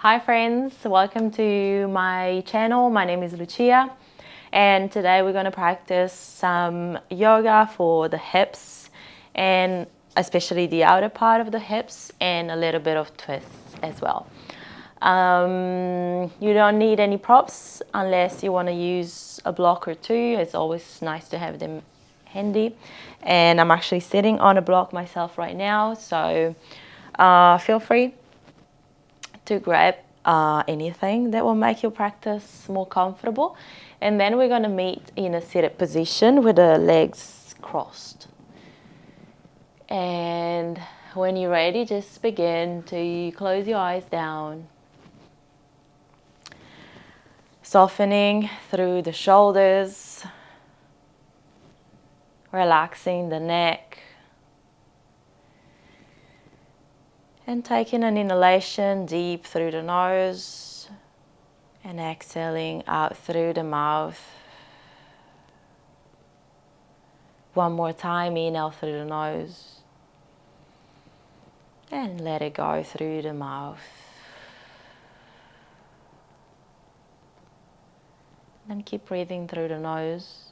Hi friends, welcome to my channel. My name is Lucia and today we're going to practice some yoga for the hips and especially the outer part of the hips and a little bit of twists as well. You don't need any props unless you want to use a block or two. It's always nice to have them handy, and I'm actually sitting on a block myself right now, so feel free to grab anything that will make your practice more comfortable. And then we're going to meet in a seated position with the legs crossed. And when you're ready, just begin to close your eyes down, softening through the shoulders, relaxing the neck, and taking an inhalation deep through the nose and exhaling out through the mouth. One more time, inhale through the nose and let it go through the mouth. And keep breathing through the nose.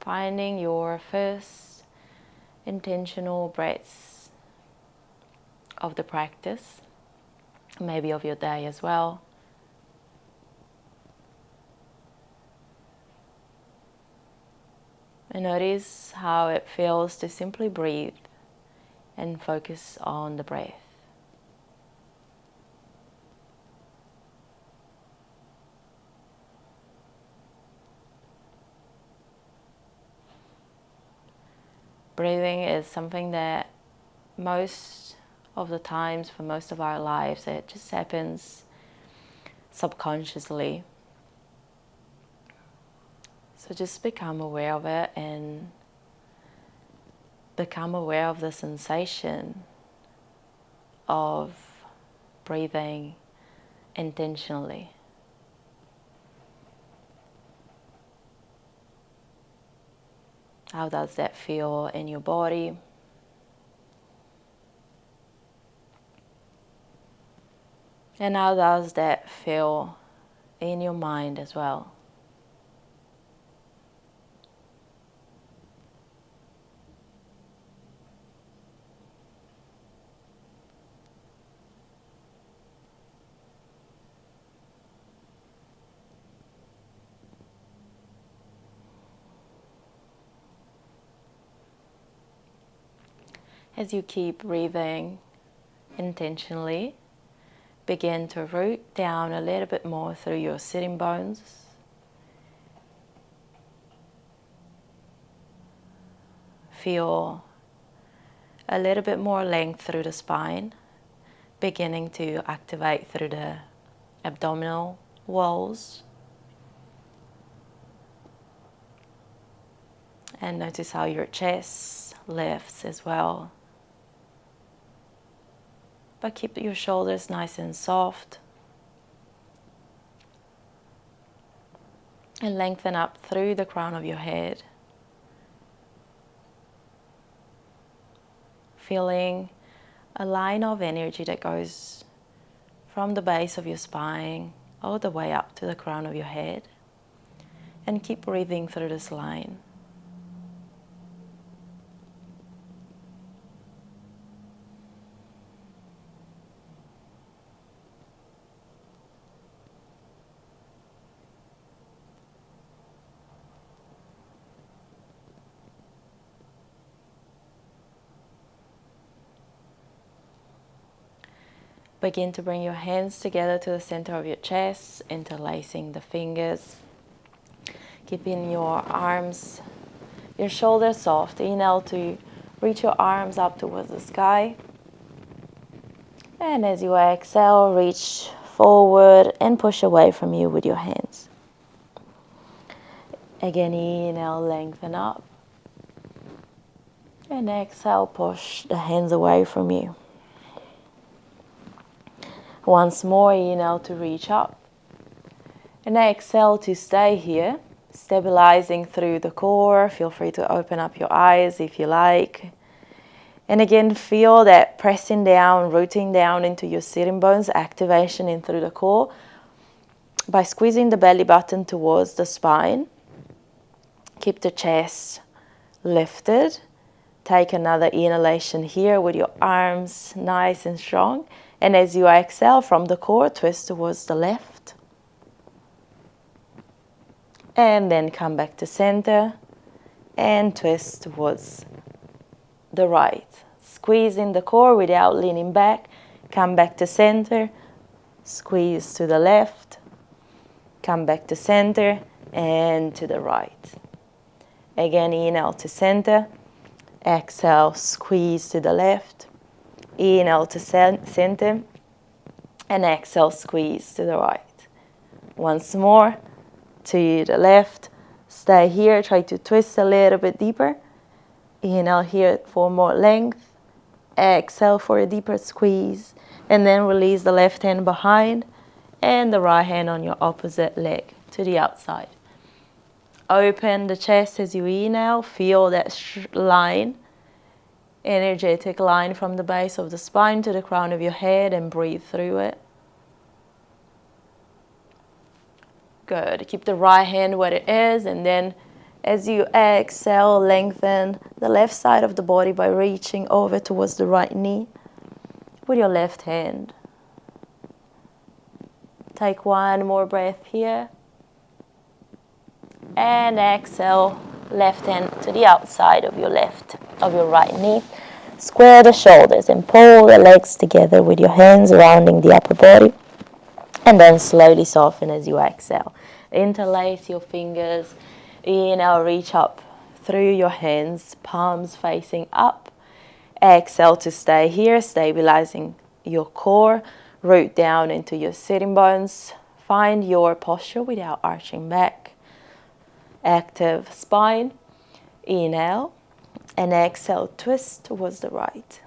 Finding your first intentional breaths of the practice, maybe of your day as well. And notice how it feels to simply breathe and focus on the breath. Breathing is something that most of the times, for most of our lives, it just happens subconsciously. So just become aware of it and become aware of the sensation of breathing intentionally. How does that feel in your body? And how does that feel in your mind as well? As you keep breathing intentionally, begin to root down a little bit more through your sitting bones. Feel a little bit more length through the spine, beginning to activate through the abdominal walls. And notice how your chest lifts as well. But keep your shoulders nice and soft. And lengthen up through the crown of your head. Feeling a line of energy that goes from the base of your spine all the way up to the crown of your head. And keep breathing through this line. Begin to bring your hands together to the center of your chest, interlacing the fingers. Keeping your arms, your shoulders soft. Inhale to reach your arms up towards the sky. And as you exhale, reach forward and push away from you with your hands. Again, inhale, lengthen up. And exhale, push the hands away from you. Once more, inhale to reach up. And exhale to stay here, Stabilizing through the core. Feel free to open up your eyes if you like. And again, feel that pressing down, rooting down into your sitting bones, activation in through the core by squeezing the belly button towards the spine. Keep the chest lifted. Take another inhalation here with your arms nice and strong. And as you exhale from the core, twist towards the left. And then come back to center and twist towards the right. Squeezing the core without leaning back. Come back to center. Squeeze to the left. Come back to center and to the right. Again, inhale to center. Exhale, squeeze to the left. Inhale to center. And exhale, squeeze to the right. Once more, to the left. Stay here. Try to twist a little bit deeper. Inhale here for more length. Exhale for a deeper squeeze. And then release the left hand behind and the right hand on your opposite leg to the outside. Open the chest as you inhale. Feel that line, energetic line from the base of the spine to the crown of your head, and breathe through it. Good. Keep the right hand where it is, and then as you exhale, lengthen the left side of the body by reaching over towards the right knee with your left hand. Take one more breath here. And exhale, left hand to the outside of your right knee. Square the shoulders and pull the legs together with your hands surrounding the upper body. And then slowly soften as you exhale. Interlace your fingers. Inhale, reach up through your hands, palms facing up. Exhale to stay here, stabilizing your core. Root down into your sitting bones. Find your posture without arching back. Active spine. Inhale and exhale, twist towards the right.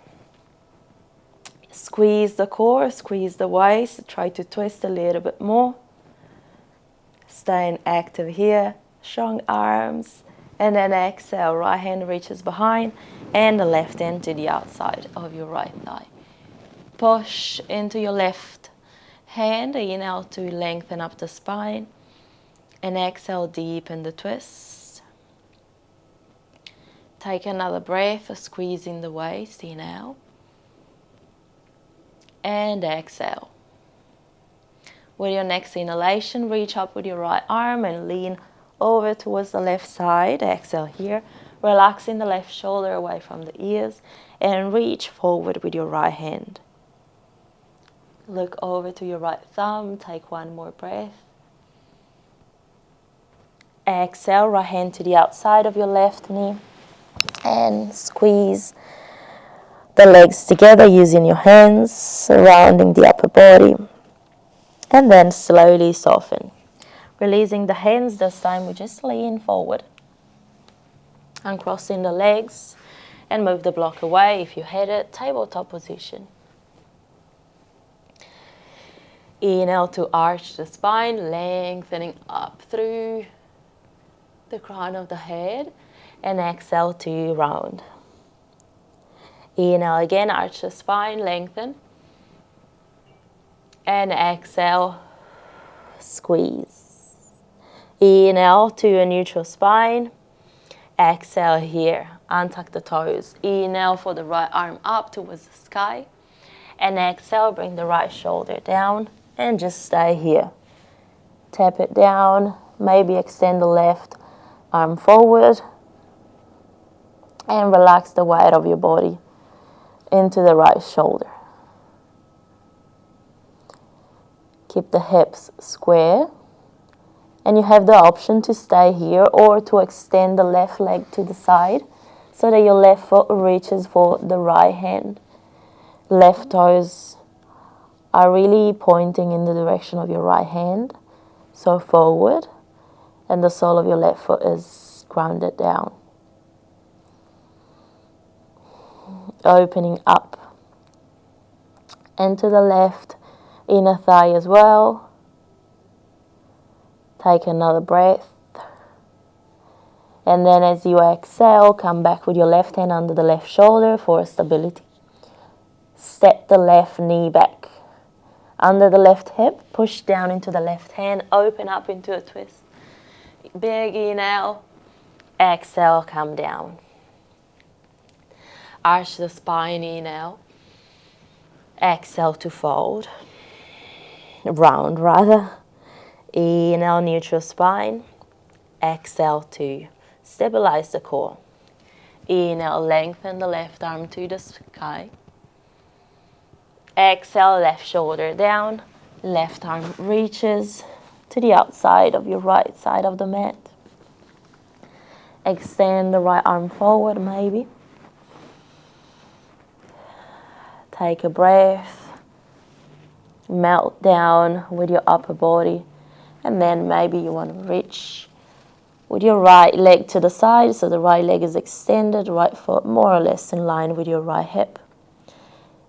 Squeeze the core, squeeze the waist. Try to twist a little bit more. Staying active here. Strong arms. And then exhale, right hand reaches behind and the left hand to the outside of your right thigh. Push into your left hand. Inhale to lengthen up the spine. And exhale, deepen the twist. Take another breath, squeezing the waist. Inhale. And exhale. With your next inhalation, reach up with your right arm and lean over towards the left side. Exhale here. Relaxing the left shoulder away from the ears. And reach forward with your right hand. Look over to your right thumb. Take one more breath. Exhale, right hand to the outside of your left knee. And squeeze the legs together using your hands, surrounding the upper body. And then slowly soften. Releasing the hands, this time we just lean forward. Uncrossing the legs and move the block away. If you had it, tabletop position. Inhale to arch the spine, lengthening up through the crown of the head. And exhale to round. Inhale again, arch the spine, lengthen. And exhale, squeeze. Inhale to a neutral spine. Exhale here, untuck the toes. Inhale for the right arm up towards the sky. And exhale, bring the right shoulder down and just stay here. Tap it down, maybe extend the left arm forward. And relax the weight of your body into the right shoulder. Keep the hips square. And you have the option to stay here or to extend the left leg to the side so that your left foot reaches for the right hand. Left toes are really pointing in the direction of your right hand. So forward. And the sole of your left foot is grounded down. Opening up. And to the left inner thigh as well. Take another breath. And then as you exhale, come back with your left hand under the left shoulder for stability. Step the left knee back. Under the left hip, push down into the left hand, open up into a twist. Big inhale, exhale, come down. Arch the spine, inhale. Exhale to fold. Round rather. Inhale, neutral spine. Exhale to stabilize the core. Inhale, lengthen the left arm to the sky. Exhale, left shoulder down. Left arm reaches to the outside of your right side of the mat. Extend the right arm forward maybe. Take a breath. Melt down with your upper body. And then maybe you want to reach with your right leg to the side, so the right leg is extended, right foot more or less in line with your right hip.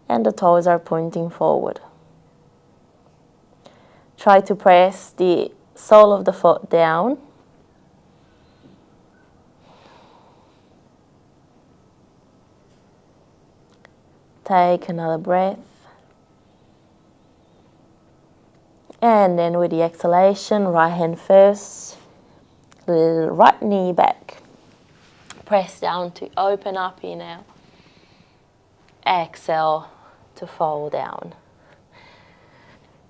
And the toes are pointing forward. Try to press the sole of the foot down. Take another breath. And then with the exhalation, right hand first. Right knee back. Press down to open up, inhale. Exhale to fold down.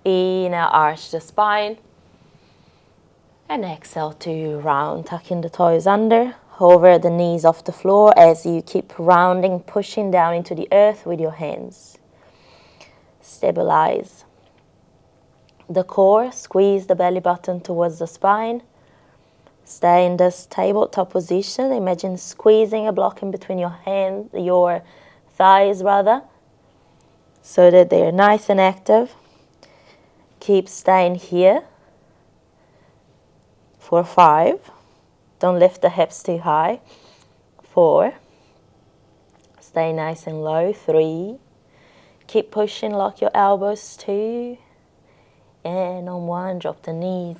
Inhale, arch the spine. And exhale to round, tucking the toes under. Hover the knees off the floor as you keep rounding, pushing down into the earth with your hands. Stabilize the core, squeeze the belly button towards the spine. Stay in this tabletop position. Imagine squeezing a block in between your thighs rather, so that they're nice and active. Keep staying here for 5. Don't lift the hips too high. 4. Stay nice and low. 3. Keep pushing, lock your elbows. 2. And on 1, drop the knees.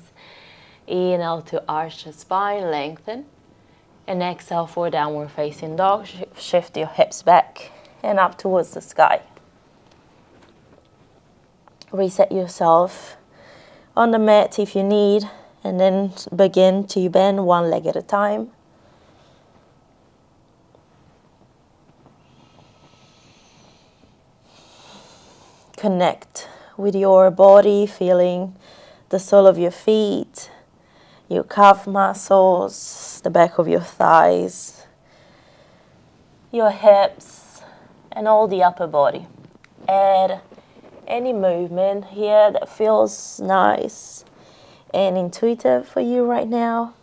Inhale to arch the spine, lengthen. And exhale for downward facing dog. Shift your hips back and up towards the sky. Reset yourself on the mat if you need. And then begin to bend one leg at a time. Connect with your body, feeling the sole of your feet, your calf muscles, the back of your thighs, your hips, and all the upper body. Add any movement here that feels nice and intuitive for you right now.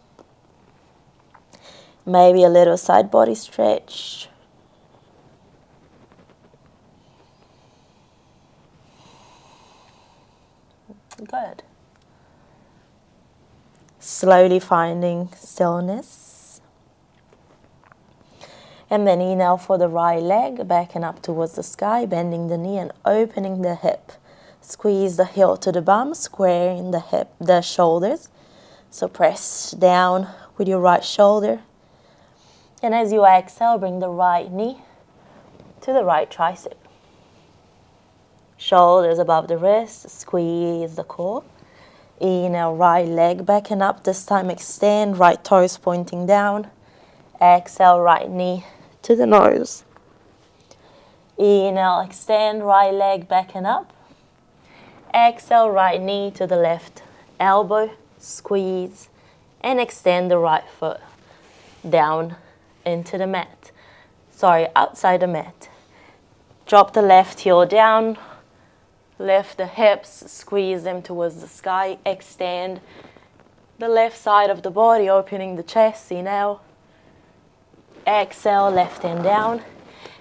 Maybe a little side body stretch. Good. Slowly finding stillness. And then inhale for the right leg, backing up towards the sky, bending the knee and opening the hip. Squeeze the heel to the bum, squaring the shoulders. So press down with your right shoulder. And as you exhale, bring the right knee to the right tricep. Shoulders above the wrist, squeeze the core. Inhale, right leg backing up. This time extend, right toes pointing down. Exhale, right knee to the nose. Inhale, extend, right leg backing up. Exhale, right knee to the left elbow, squeeze, and extend the right foot down into the mat. Outside the mat. Drop the left heel down, lift the hips, squeeze them towards the sky, extend the left side of the body, opening the chest, inhale. Exhale, left hand down,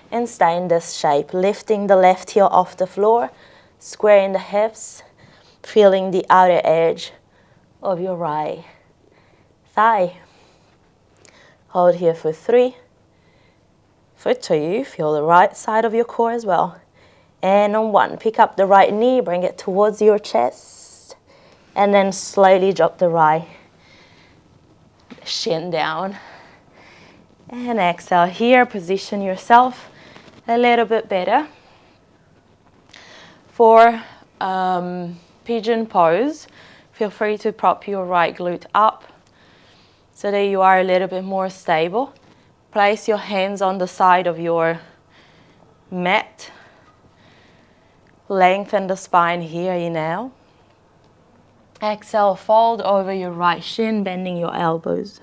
and stay in this shape, lifting the left heel off the floor, squaring the hips, feeling the outer edge of your right thigh. Hold here for 3. For 2, feel the right side of your core as well. And on 1, pick up the right knee, bring it towards your chest, and then slowly drop the right shin down. And exhale here, position yourself a little bit better. For pigeon pose, feel free to prop your right glute up so that you are a little bit more stable. Place your hands on the side of your mat. Lengthen the spine here, inhale. Exhale, fold over your right shin, bending your elbows.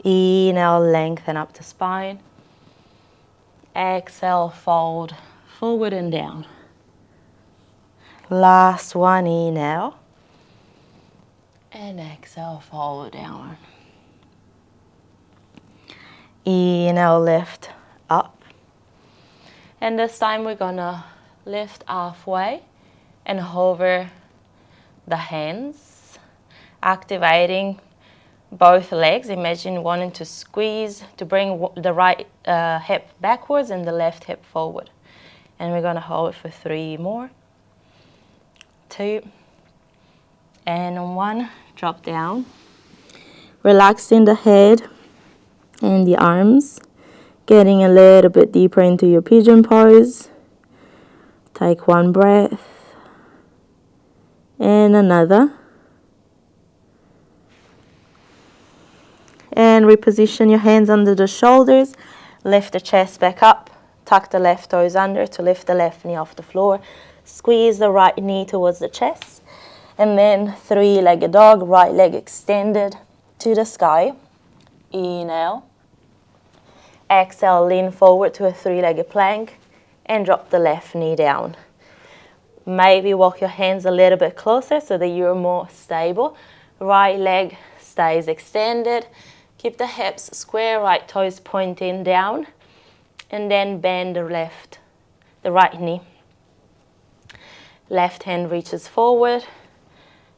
Inhale, lengthen up the spine. Exhale, fold forward and down. Last one, inhale. And exhale, fold down. Inhale, lift up. And this time we're gonna lift halfway and hover the hands, activating both legs. Imagine wanting to squeeze to bring the right hip backwards and the left hip forward. And we're going to hold it for 3 more. 2 and 1. Drop down. Relaxing the head and the arms. Getting a little bit deeper into your pigeon pose. Take 1 breath. And another. And reposition your hands under the shoulders. Lift the chest back up. Tuck the left toes under to lift the left knee off the floor. Squeeze the right knee towards the chest. And then 3-legged dog, right leg extended to the sky. Inhale. Exhale, lean forward to a 3-legged plank and drop the left knee down. Maybe walk your hands a little bit closer so that you're more stable. Right leg stays extended. Keep the hips square, right toes pointing down. And then bend the right knee. Left hand reaches forward.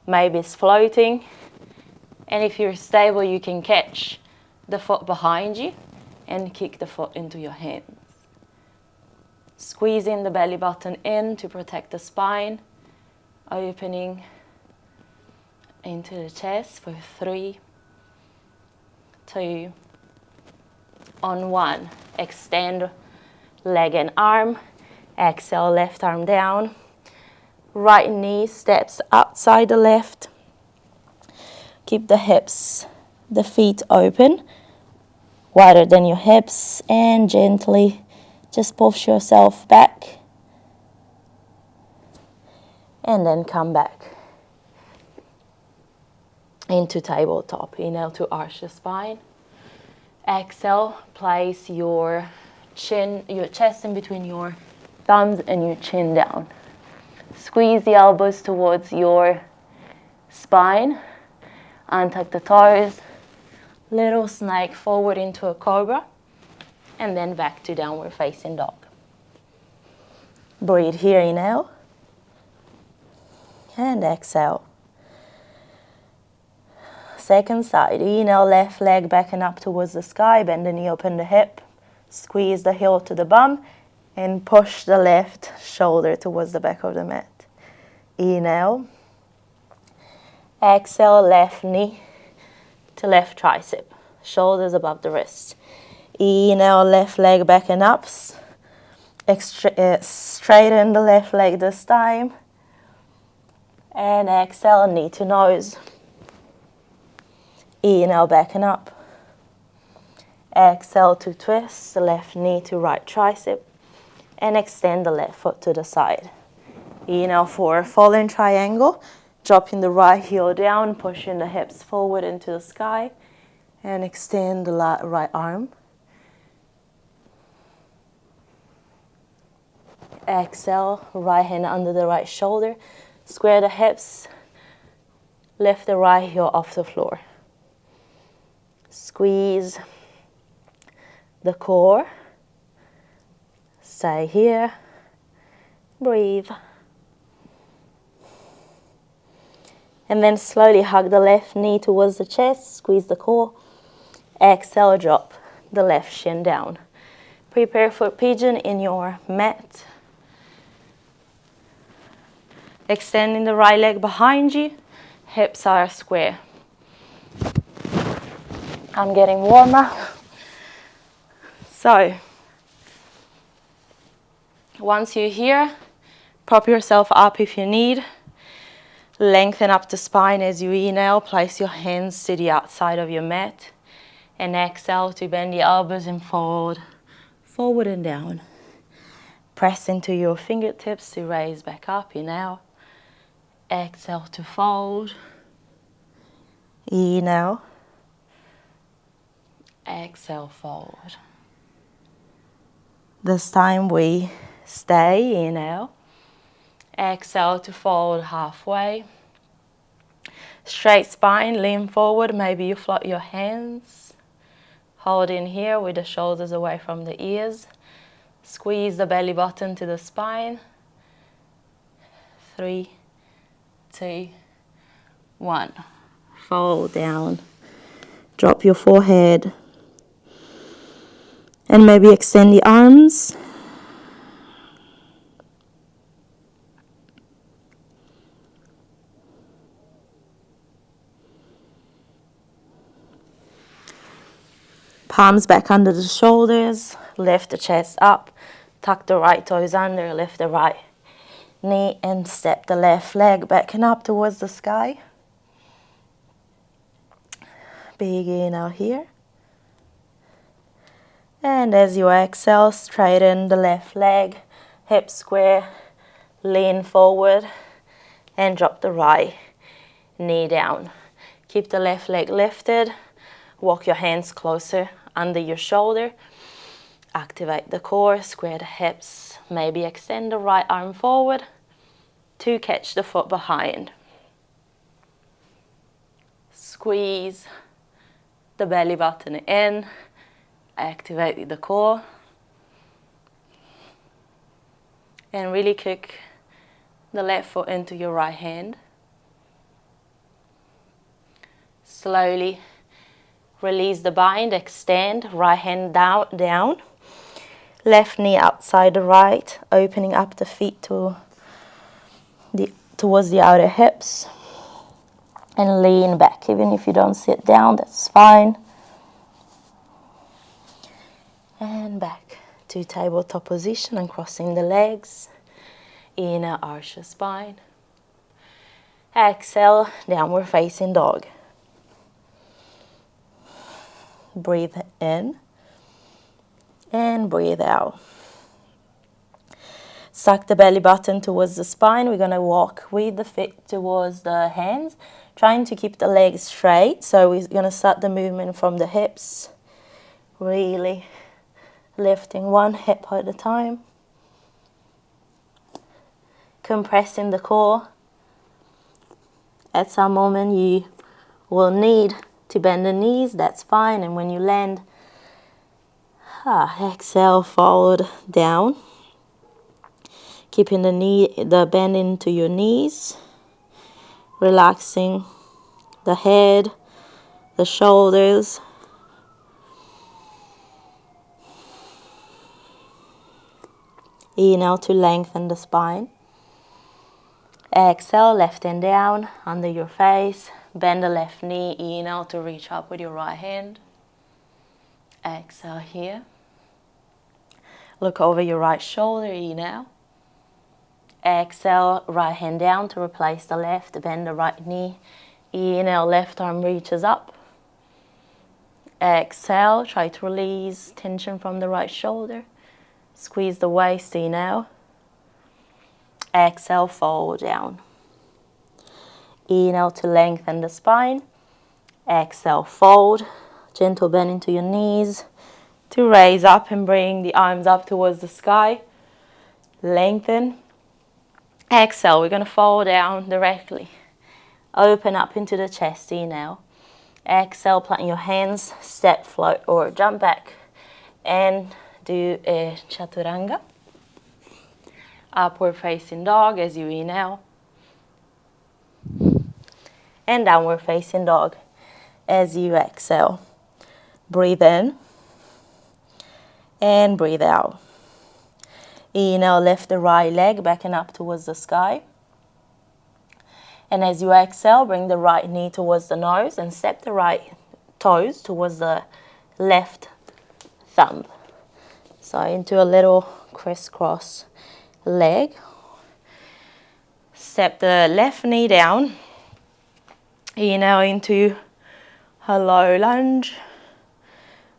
Maybe it's floating. And if you're stable, you can catch the foot behind you and kick the foot into your hands. Squeezing the belly button in to protect the spine. Opening into the chest for 3, 2, on 1. Extend leg and arm. Exhale, left arm down. Right knee steps outside the left. Keep the hips, the feet open, wider than your hips, and gently just push yourself back. And then come back into tabletop. Inhale to arch the spine. Exhale, place your chest in between your thumbs and your chin down. Squeeze the elbows towards your spine. Untuck the toes. Little snake forward into a cobra. And then back to downward facing dog. Breathe here, inhale. And exhale. Second side, inhale, left leg back and up towards the sky. Bend the knee, open the hip. Squeeze the heel to the bum. And push the left shoulder towards the back of the mat. Inhale. Exhale, left knee to left tricep. Shoulders above the wrist. Inhale, left leg back and up. Straighten the left leg this time. And exhale, knee to nose. Inhale, back and up. Exhale to twist the left knee to right tricep. And extend the left foot to the side. Inhale for a fallen triangle. Dropping the right heel down, pushing the hips forward into the sky. And extend the right arm. Exhale, right hand under the right shoulder. Square the hips. Lift the right heel off the floor. Squeeze the core. Stay here. Breathe. And then slowly hug the left knee towards the chest. Squeeze the core. Exhale, drop the left shin down. Prepare for pigeon in your mat. Extending the right leg behind you. Hips are square. I'm getting warmer. So once you're here, prop yourself up if you need. Lengthen up the spine as you inhale. Place your hands to the outside of your mat. And exhale to bend the elbows and fold forward and down. Press into your fingertips to raise back up. Inhale. Exhale to fold. Inhale. Exhale, fold. This time we stay. Inhale. Exhale to fold halfway. Straight spine, lean forward. Maybe you float your hands. Hold in here with the shoulders away from the ears. Squeeze the belly button to the spine. 3, 2, 1. Fold down. Drop your forehead. And maybe extend the arms. Palms back under the shoulders. Lift the chest up. Tuck the right toes under. Lift the right knee and step the left leg back and up towards the sky. Big inhale here. And as you exhale, straighten the left leg, hips square, lean forward, and drop the right knee down. Keep the left leg lifted. Walk your hands closer under your shoulder. Activate the core, square the hips. Maybe extend the right arm forward to catch the foot behind. Squeeze the belly button in. Activate the core. And really kick the left foot into your right hand. Slowly release the bind, extend, right hand down. Left knee outside the right, opening up the feet towards the outer hips. And lean back. Even if you don't sit down, that's fine. And back to tabletop position and crossing the legs. Inhale, arch the spine. Exhale, downward facing dog. Breathe in and breathe out. Suck the belly button towards the spine. We're going to walk with the feet towards the hands, trying to keep the legs straight. So we're going to start the movement from the hips, really lifting one hip at a time. Compressing the core. At some moment you will need to bend the knees, that's fine. And when you land, exhale, fold down. Keeping the bend into your knees. Relaxing the head, the shoulders. Inhale to lengthen the spine. Exhale, left hand down, under your face. Bend the left knee. Inhale to reach up with your right hand. Exhale here. Look over your right shoulder. Inhale. Exhale, right hand down to replace the left. Bend the right knee. Inhale, left arm reaches up. Exhale, try to release tension from the right shoulder. Squeeze the waist. Inhale. Exhale, fold down. Inhale to lengthen the spine. Exhale, fold. Gentle bend into your knees to raise up and bring the arms up towards the sky. Lengthen. Exhale, we're going to fold down directly. Open up into the chest. Inhale. Exhale, plant your hands, step, float, or jump back. And do a chaturanga. Upward facing dog as you inhale. And downward facing dog as you exhale. Breathe in. And breathe out. Inhale, lift the right leg back and up towards the sky. And as you exhale, bring the right knee towards the nose and step the right toes towards the left thumb. So into a little crisscross leg. Step the left knee down. Inhale into a low lunge.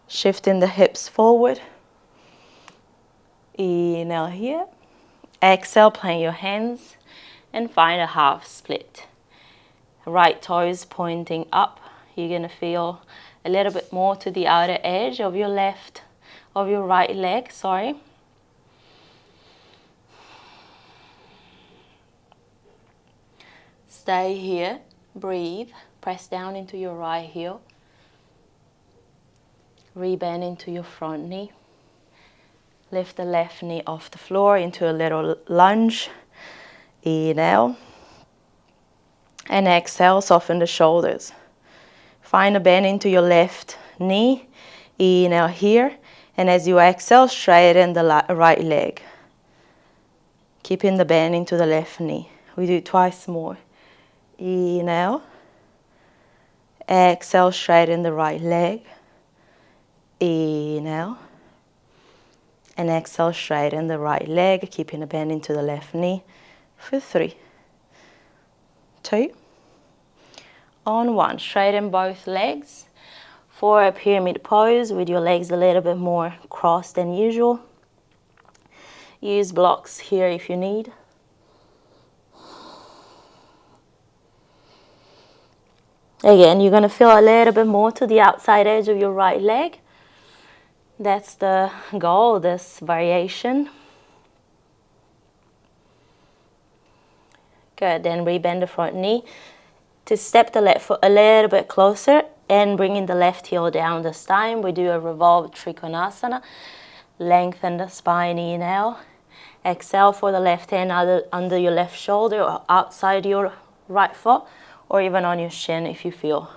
Shifting the hips forward. Inhale here. Exhale, plant your hands and find a half split. Right toes pointing up. You're going to feel a little bit more to the outer edge of your right leg, sorry. Stay here, breathe, press down into your right heel. Rebend into your front knee. Lift the left knee off the floor into a little lunge. Inhale. And exhale, soften the shoulders. Find a bend into your left knee. Inhale here. And as you exhale, straighten the right leg. Keeping the bend into the left knee. We do twice more. Inhale. Exhale, straighten the right leg. Inhale. And exhale, straighten the right leg, keeping a bend into the left knee for 3, 2, on 1. Straighten both legs for a pyramid pose with your legs a little bit more crossed than usual. Use blocks here if you need. Again, you're going to feel a little bit more to the outside edge of your right leg. That's the goal, this variation. Good, then rebend the front knee to step the left foot a little bit closer and bringing the left heel down this time. We do a revolved Trikonasana. Lengthen the spine, inhale. Exhale for the left hand under your left shoulder or outside your right foot or even on your shin if you feel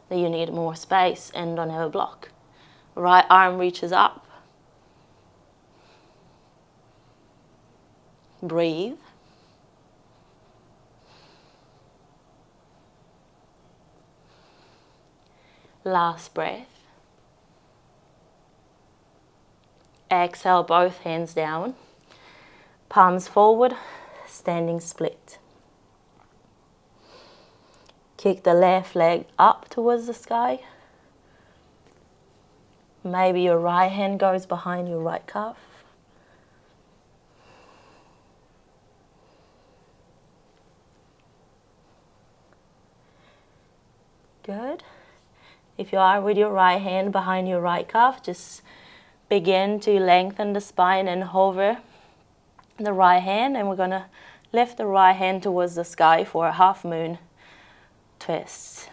that you need more space and don't have a block. Right arm reaches up. Breathe. Last breath. Exhale, both hands down. Palms forward, standing split. Kick the left leg up towards the sky. Maybe your right hand goes behind your right calf. Good. If you are with your right hand behind your right calf, just begin to lengthen the spine and hover the right hand. And we're going to lift the right hand towards the sky for a half moon twist.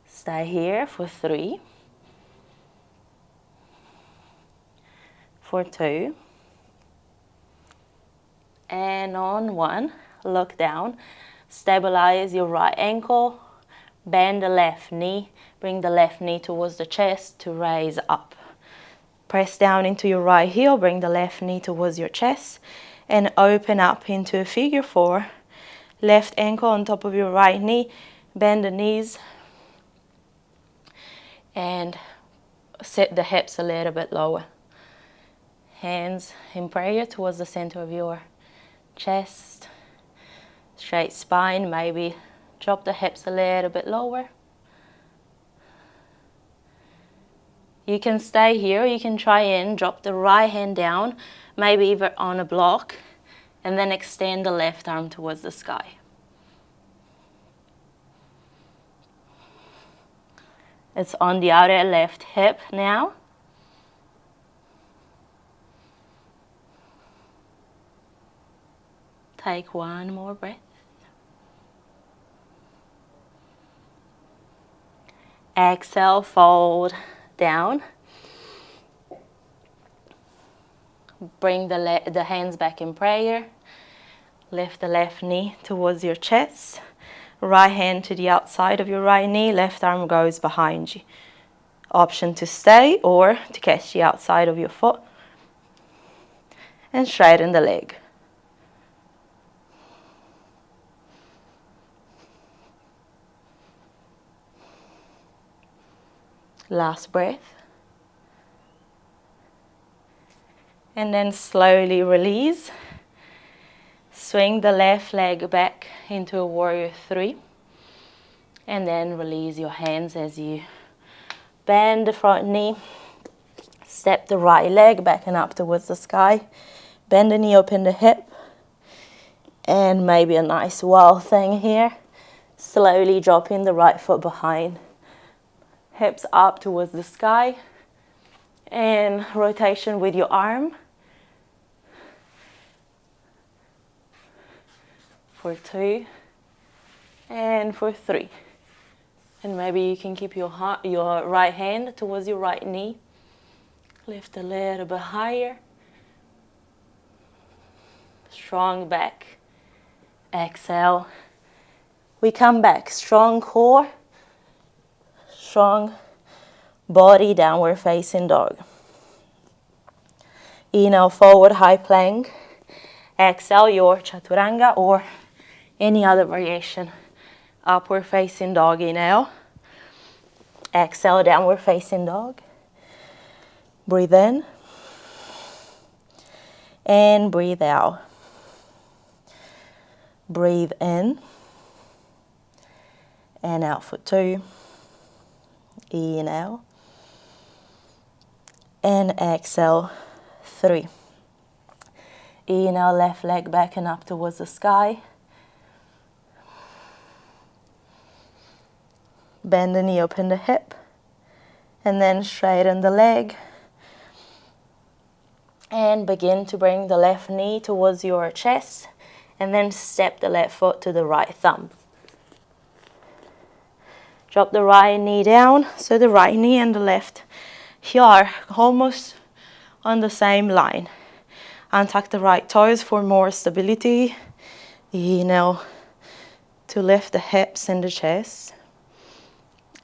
Stay here for 3, for 2, and on 1. Look down. Stabilize your right ankle. Bend the left knee. Bring the left knee towards the chest to raise up. Press down into your right heel. Bring the left knee towards your chest. And open up into a figure 4. Left ankle on top of your right knee. Bend the knees. And set the hips a little bit lower. Hands in prayer towards the center of your chest. Straight spine. Maybe drop the hips a little bit lower. You can stay here. You can try and drop the right hand down, maybe even on a block, and then extend the left arm towards the sky. It's on the outer left hip now. Take one more breath. Exhale, fold down. Bring the hands back in prayer. Lift the left knee towards your chest. Right hand to the outside of your right knee. Left arm goes behind you. Option to stay or to catch the outside of your foot. And straighten the leg. Last breath. And then slowly release. Swing the left leg back into a warrior 3. And then release your hands as you bend the front knee. Step the right leg back and up towards the sky. Bend the knee, open the hip. And maybe a nice wall thing here. Slowly dropping the right foot behind. Hips up towards the sky. And rotation with your arm. For 2. And for 3. And maybe you can keep your right hand towards your right knee. Lift a little bit higher. Strong back. Exhale. We come back. Strong core. Strong body, downward facing dog. Inhale, forward high plank. Exhale, your chaturanga or any other variation. Upward facing dog, inhale. Exhale, downward facing dog. Breathe in. And breathe out. Breathe in. And out for 2. Inhale. And exhale, 3. Inhale, left leg back and up towards the sky. Bend the knee, open the hip. And then straighten the leg. And begin to bring the left knee towards your chest. And then step the left foot to the right thumb. Drop the right knee down. So the right knee and the left here are almost on the same line. Untuck the right toes for more stability. Inhale to lift the hips and the chest.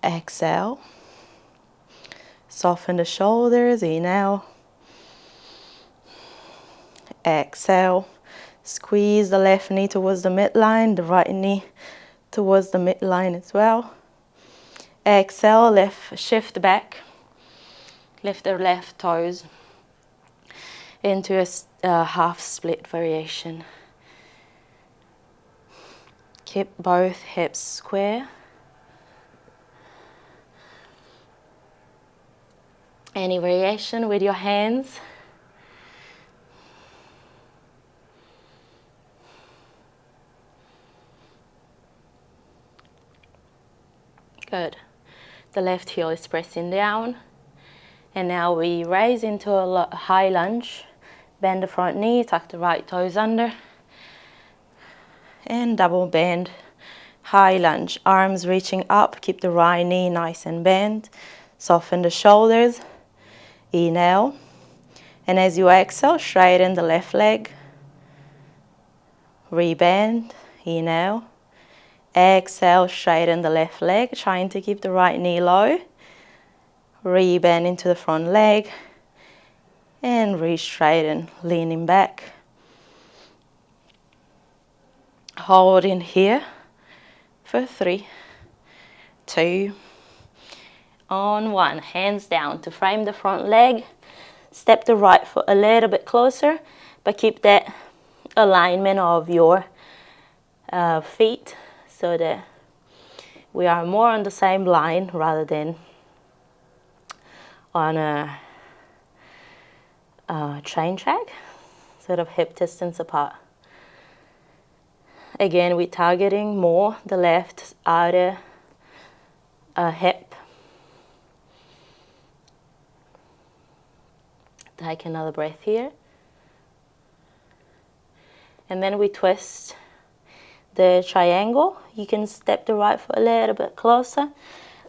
Exhale. Soften the shoulders. Inhale. Exhale. Squeeze the left knee towards the midline. The right knee towards the midline as well. Exhale. Lift, shift back. Lift the left toes into a half split variation. Keep both hips square. Any variation with your hands. Good. The left heel is pressing down. And now we raise into a high lunge. Bend the front knee, tuck the right toes under. And double bend, high lunge. Arms reaching up, keep the right knee nice and bent. Soften the shoulders. Inhale. And as you exhale, straighten the left leg. Rebend. Inhale. Exhale, straighten the left leg, trying to keep the right knee low. Rebend into the front leg. And re-straighten, leaning back. Hold in here for 3, 2, on 1. Hands down to frame the front leg. Step the right foot a little bit closer, but keep that alignment of your feet so that we are more on the same line rather than on a train track, sort of hip distance apart. Again, we're targeting more the left outer hip. Take another breath here. And then we twist the triangle. You can step the right foot a little bit closer.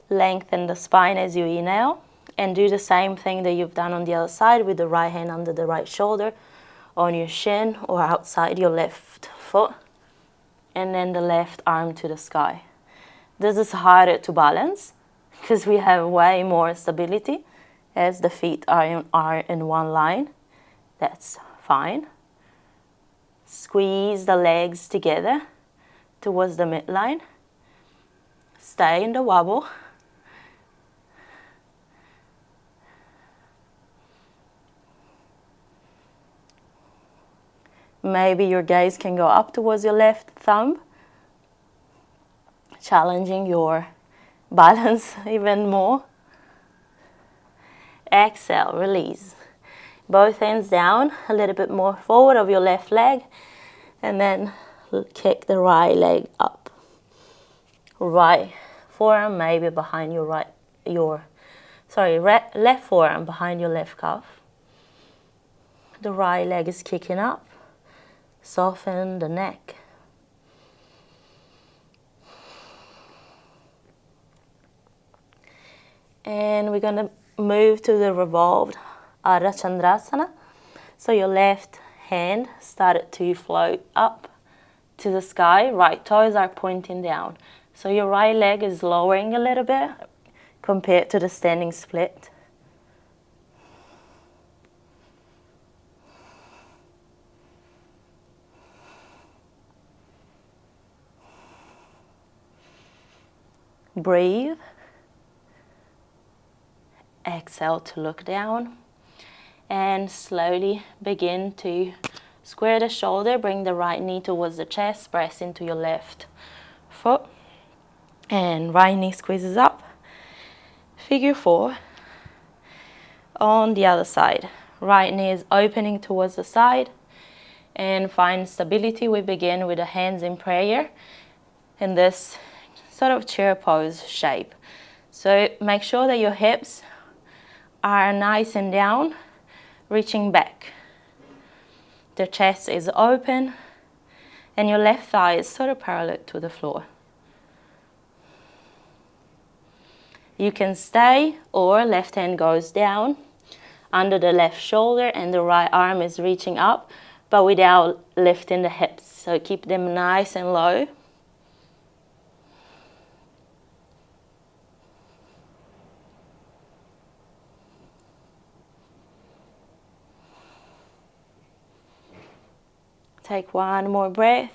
Lengthen the spine as you inhale. And do the same thing that you've done on the other side with the right hand under the right shoulder, on your shin or outside your left foot. And then the left arm to the sky. This is harder to balance because we have way more stability as the feet are in one line. That's fine. Squeeze the legs together towards the midline. Stay in the wobble. Maybe your gaze can go up towards your left thumb, challenging your balance even more. Exhale, release. Both hands down, a little bit more forward of your left leg, and then kick the right leg up. Right forearm maybe behind your left forearm behind your left calf. The right leg is kicking up. Soften the neck. And we're going to move to the revolved Ardha Chandrasana. So your left hand started to float up to the sky. Right toes are pointing down. So your right leg is lowering a little bit compared to the standing split. Breathe. Exhale to look down. And slowly begin to square the shoulder. Bring the right knee towards the chest. Press into your left foot. And right knee squeezes up. Figure 4. On the other side. Right knee is opening towards the side. And find stability. We begin with the hands in prayer. In this sort of chair pose shape. So make sure that your hips are nice and down, reaching back. The chest is open and your left thigh is sort of parallel to the floor. You can stay, or left hand goes down under the left shoulder and the right arm is reaching up, but without lifting the hips. So keep them nice and low. Take one more breath.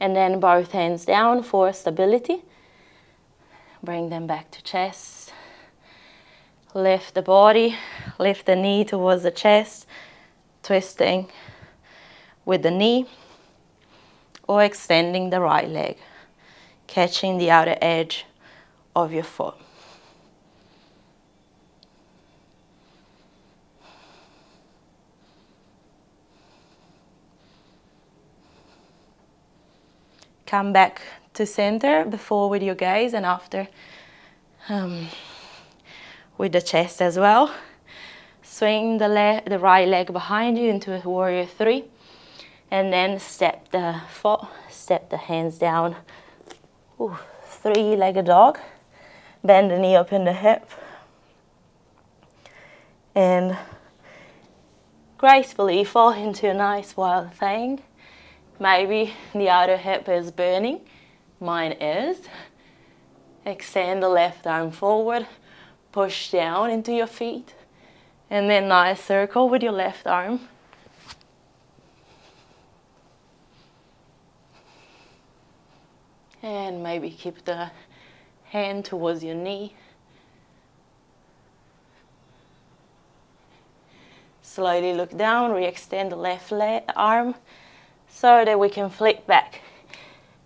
And then both hands down for stability. Bring them back to chest. Lift the body. Lift the knee towards the chest. Twisting with the knee. Or extending the right leg. Catching the outer edge of your foot. Come back to center before with your gaze and after with the chest as well. Swing the right leg behind you into a warrior 3 and then step the hands down. Ooh, 3-legged dog. Bend the knee up in the hip and gracefully fall into a nice wild thing. Maybe the outer hip is burning. Mine is. Extend the left arm forward. Push down into your feet. And then nice circle with your left arm. And maybe keep the hand towards your knee. Slowly look down. Re-extend the left arm. So that we can flip back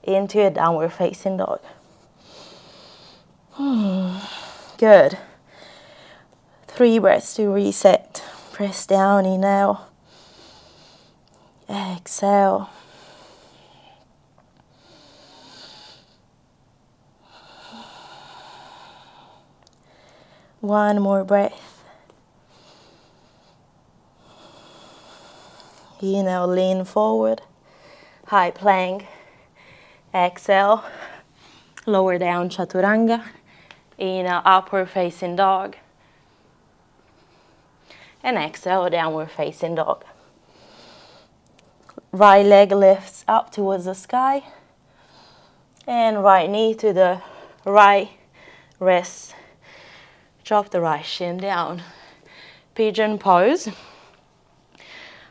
into a downward facing dog. Good. 3 breaths to reset. Press down, inhale. Exhale. One more breath. Inhale, lean forward. High plank. Exhale. Lower down chaturanga. Inhale, upward facing dog. And exhale, downward facing dog. Right leg lifts up towards the sky. And right knee to the right wrist. Drop the right shin down. Pigeon pose.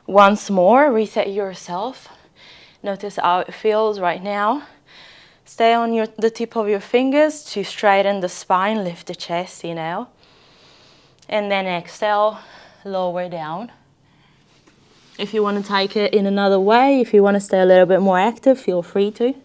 Once more, reset yourself. Notice how it feels right now. Stay on the tip of your fingers to straighten the spine, lift the chest, inhale. And then exhale, lower down. If you want to take it in another way, if you want to stay a little bit more active, feel free to.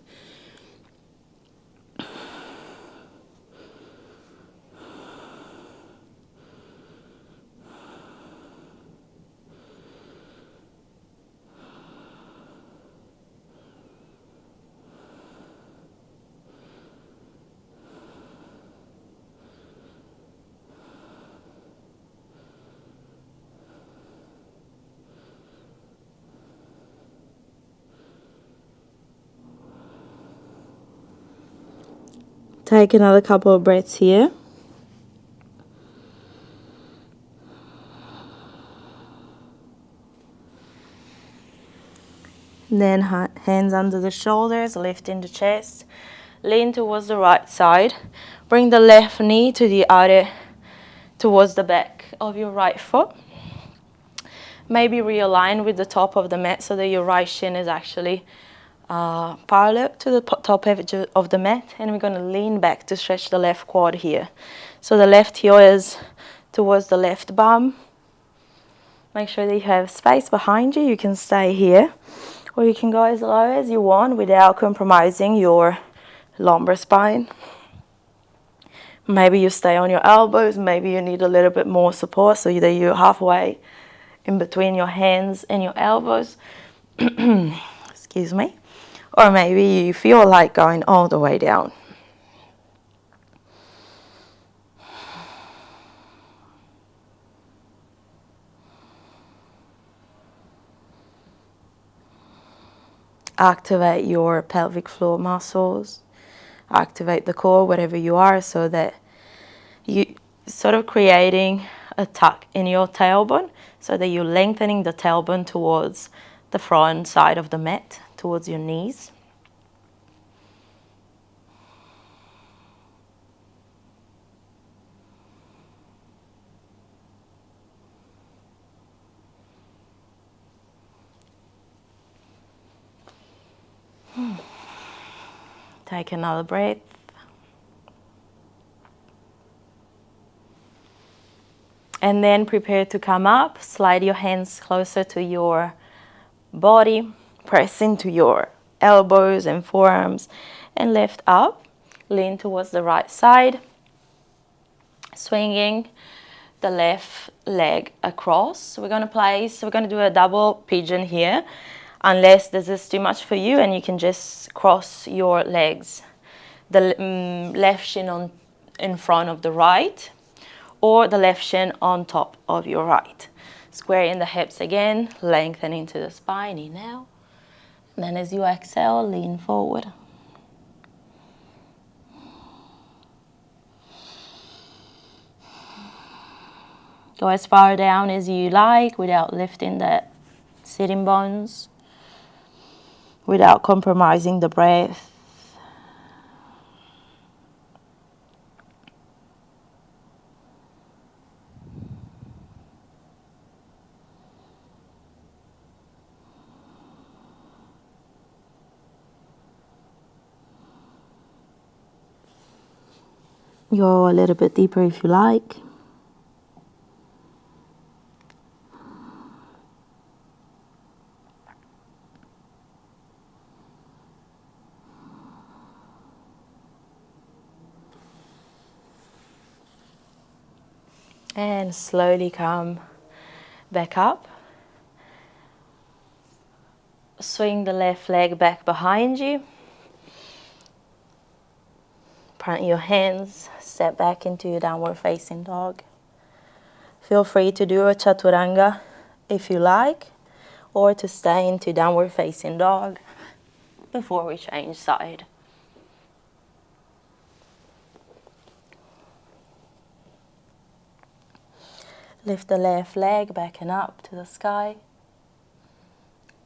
Take another couple of breaths here. Then hands under the shoulders, lifting the chest. Lean towards the right side. Bring the left knee to the outer, towards the back of your right foot. Maybe realign with the top of the mat so that your right shin is actually parallel to the top edge of the mat. And we're going to lean back to stretch the left quad here. So the left heel is towards the left bum. Make sure that you have space behind you. You can stay here, or you can go as low as you want without compromising your lumbar spine. Maybe you stay on your elbows. Maybe you need a little bit more support so that you're halfway in between your hands and your elbows. Excuse me. Or maybe you feel like going all the way down. Activate your pelvic floor muscles. Activate the core, wherever you are, so that you sort of creating a tuck in your tailbone, so that you're lengthening the tailbone towards the front side of the mat, towards your knees. Take another breath. And then prepare to come up. Slide your hands closer to your body. Press into your elbows and forearms and lift up. Lean towards the right side. Swinging the left leg across. We're going to do a double pigeon here, unless this is too much for you, and you can just cross your legs. The left shin in front of the right, or the left shin on top of your right. Square in the hips again, lengthen into the spine, inhale. And then as you exhale, lean forward. Go as far down as you like without lifting the sitting bones, without compromising the breath. Go a little bit deeper if you like. And slowly come back up. Swing the left leg back behind you. Plant your hands, step back into your downward facing dog. Feel free to do a chaturanga if you like, or to stay into downward facing dog before we change side. Lift the left leg back and up to the sky.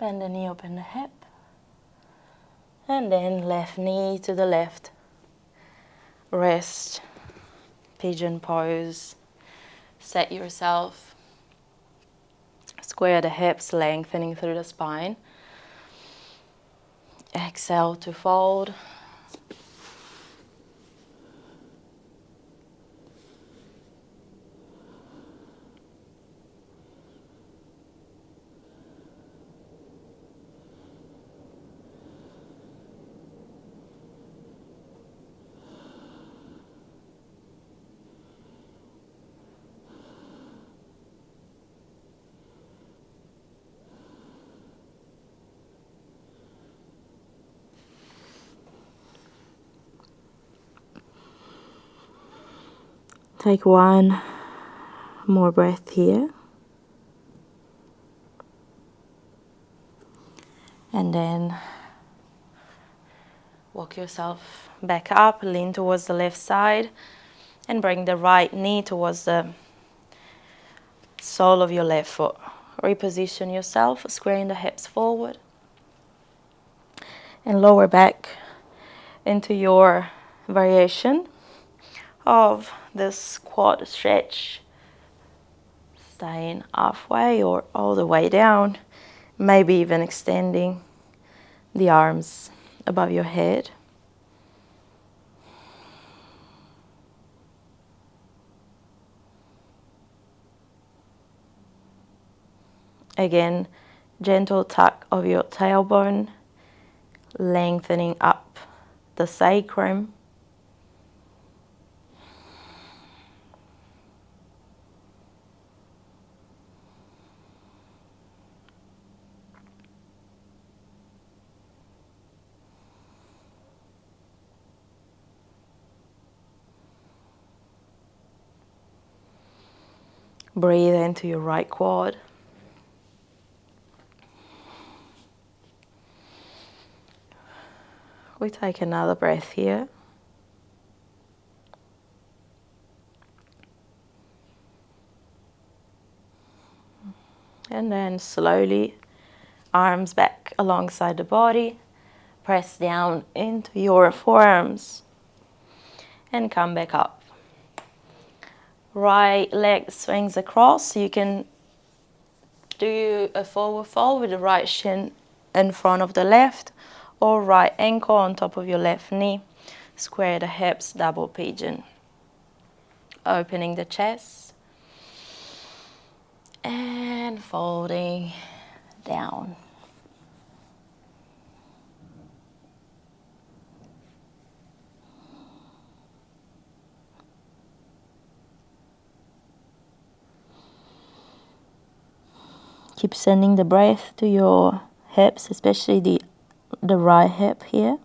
Bend the knee, open the hip. And then left knee to the left. Rest. Pigeon pose. Set yourself. Square the hips, lengthening through the spine. Exhale to fold. Take one more breath here. And then walk yourself back up, lean towards the left side, and bring the right knee towards the sole of your left foot. Reposition yourself, squaring the hips forward. And lower back into your variation of this quad stretch, staying halfway or all the way down, maybe even extending the arms above your head. Again, gentle tuck of your tailbone, lengthening up the sacrum. Breathe into your right quad. We take another breath here. And then slowly, arms back alongside the body. Press down into your forearms and come back up. Right leg swings across. You can do a forward fold with the right shin in front of the left, or right ankle on top of your left knee. Square the hips, double pigeon. Opening the chest and folding down. Keep sending the breath to your hips, especially the right hip here.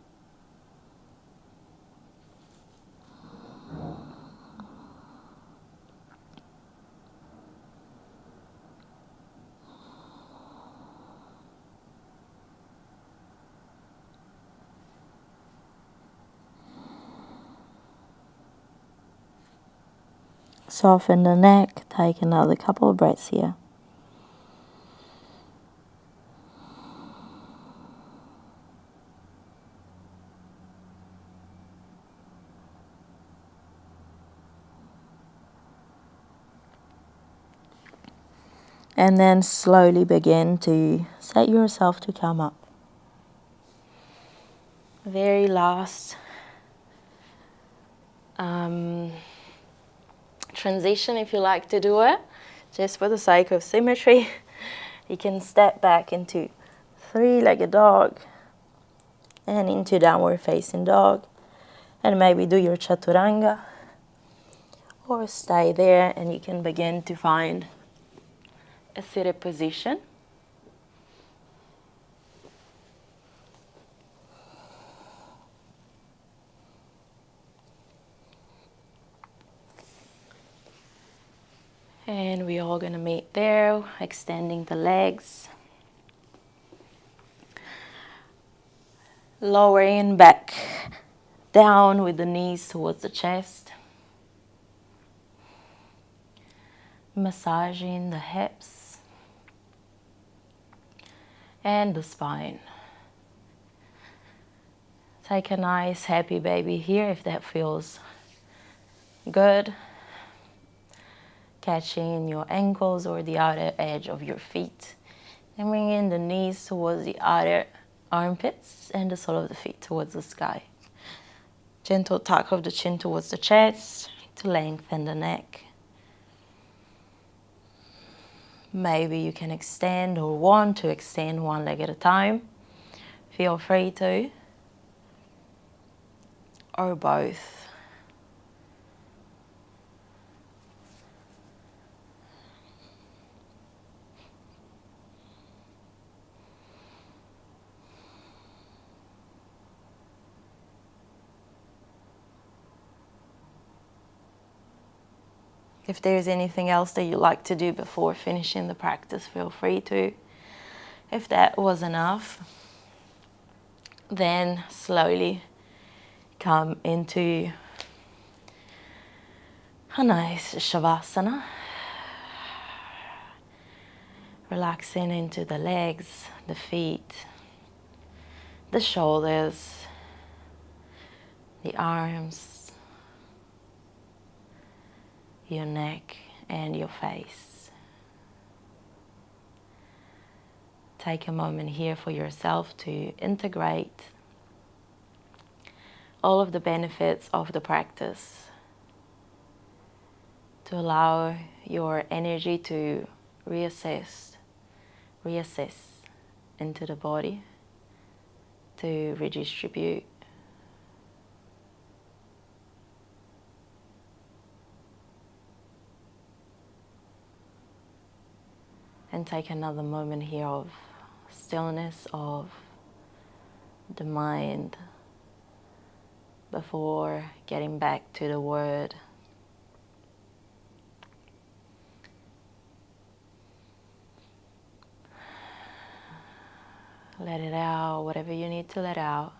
Soften the neck. Take another couple of breaths here. And then slowly begin to set yourself to come up. Very last transition, if you like to do it, just for the sake of symmetry. You can step back into three-legged dog and into downward facing dog, and maybe do your chaturanga, or stay there and you can begin to find a seated position. And we're all going to meet there, extending the legs. Lowering back down with the knees towards the chest. Massaging the hips and the spine. Take a nice happy baby here if that feels good. Catching your ankles or the outer edge of your feet. And bringing the knees towards the outer armpits and the sole of the feet towards the sky. Gentle tuck of the chin towards the chest to lengthen the neck. Maybe you can extend or want to extend one leg at a time. Feel free to. Or both. If there's anything else that you'd like to do before finishing the practice, feel free to. If that was enough, then slowly come into a nice shavasana. Relaxing into the legs, the feet, the shoulders, the arms, your neck, and your face. Take a moment here for yourself to integrate all of the benefits of the practice, to allow your energy to reassess into the body, to redistribute. And take another moment here of stillness of the mind before getting back to the word. Let it out, whatever you need to let out.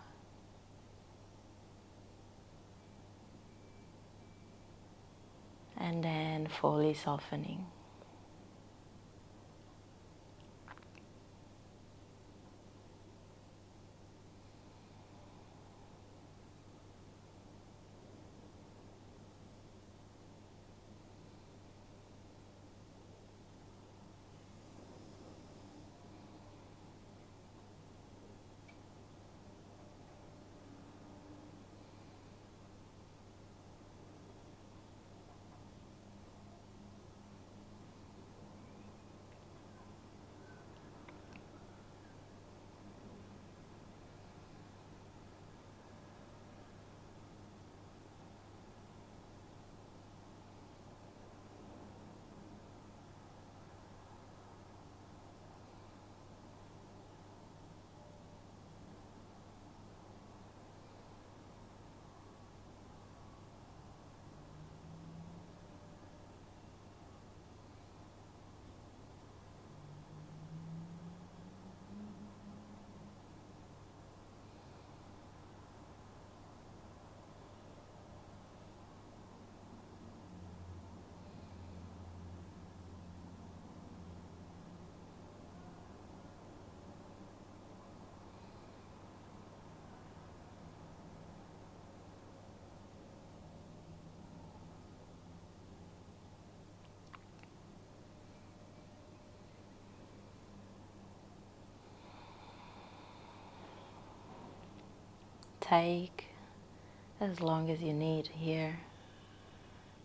And then fully softening. Take as long as you need here,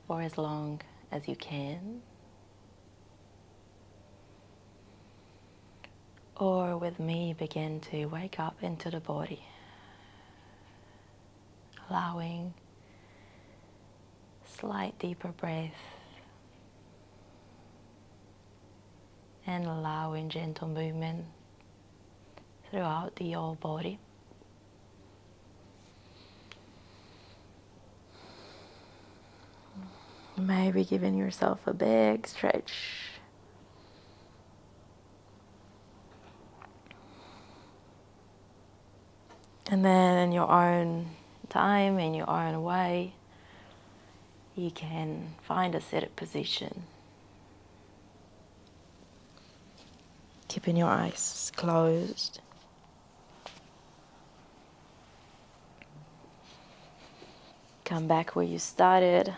or as long as you can. Or with me, begin to wake up into the body, allowing slight deeper breath and allowing gentle movement throughout the whole body. Maybe giving yourself a big stretch. And then in your own time, in your own way, you can find a seated position. Keeping your eyes closed. Come back where you started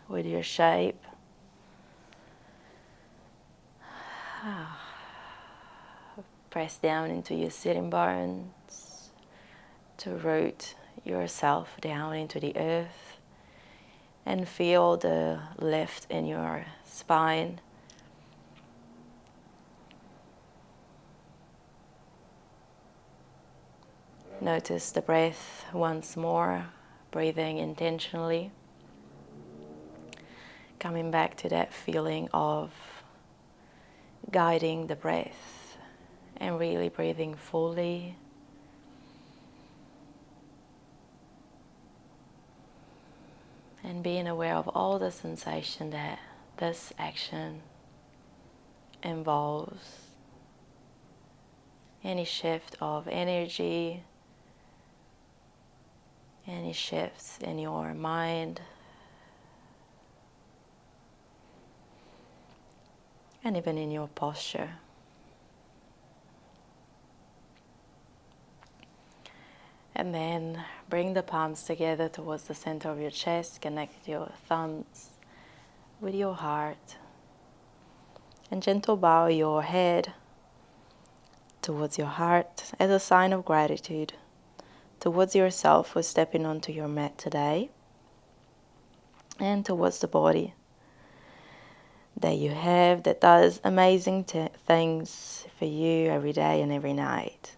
with your shape. Press down into your sitting bones to root yourself down into the earth and feel the lift in your spine. Notice the breath once more, breathing intentionally. Coming back to that feeling of guiding the breath and really breathing fully. And being aware of all the sensation that this action involves any shift of energy, any shifts in your mind, and even in your posture. And then bring the palms together towards the center of your chest. Connect your thumbs with your heart. And gentle bow your head towards your heart as a sign of gratitude towards yourself for stepping onto your mat today, and towards the body that you have that does amazing things for you every day and every night,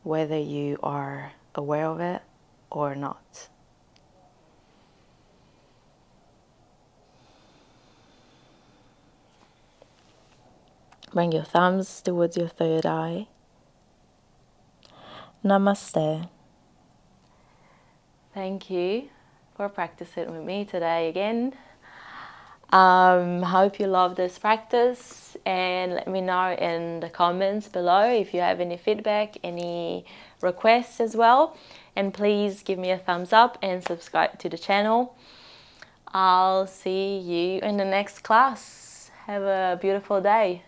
whether you are aware of it or not. Bring your thumbs towards your third eye. Namaste. Thank you for practicing with me today again. Hope you love this practice, and let me know in the comments below if you have any feedback, any requests as well. And please give me a thumbs up and subscribe to the channel. I'll see you in the next class. Have a beautiful day.